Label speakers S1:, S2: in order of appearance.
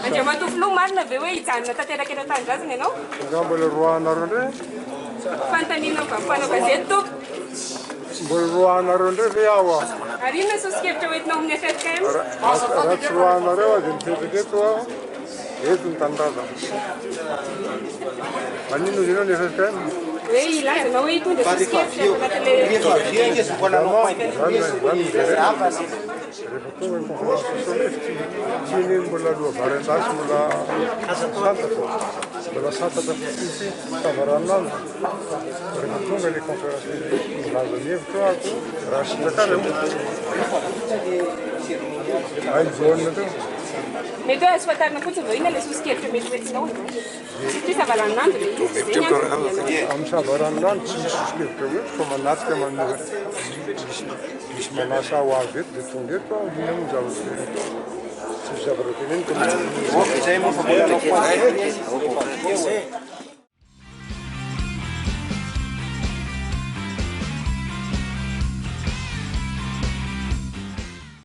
S1: Andriamatoa filoha marina ve hoe hijanona tanteraka eto an-tanindrazana ianao?
S2: Mbola roanareo ndray
S1: Fanontaniana mpanao gazety tompoko.
S2: mbola roanareo ndray ve aho a
S1: Ary inona sosokevitra hoentinao amin'ny FFKM?
S2: raha tsy roanareo azy mipetraka eto aho eto ny tanindrazana maninona izy ianao ny FFKM
S1: Hoe ilazanao hoe hitondra sosokevitra ao anatin'ilay
S2: rehefa tonga ny conférence socialiste tsy iny mbola aloha varentasy mbola santatra fotsy tavaranandro rehefa tonga le conférence milaza ny hevitra ako raha sitraka ay jaune teo
S1: mety hoe azo fantarina fotsiny vao inona ilay sosokevitra mety hoentinao satria savaranandro le izy zay ny
S2: amin'ny savaranandro tsy misy sosokevitra hoe fa manatrika misy manasa ho avy eto dia tonga eto aho ina moa zavatra tsy zavatra teneniko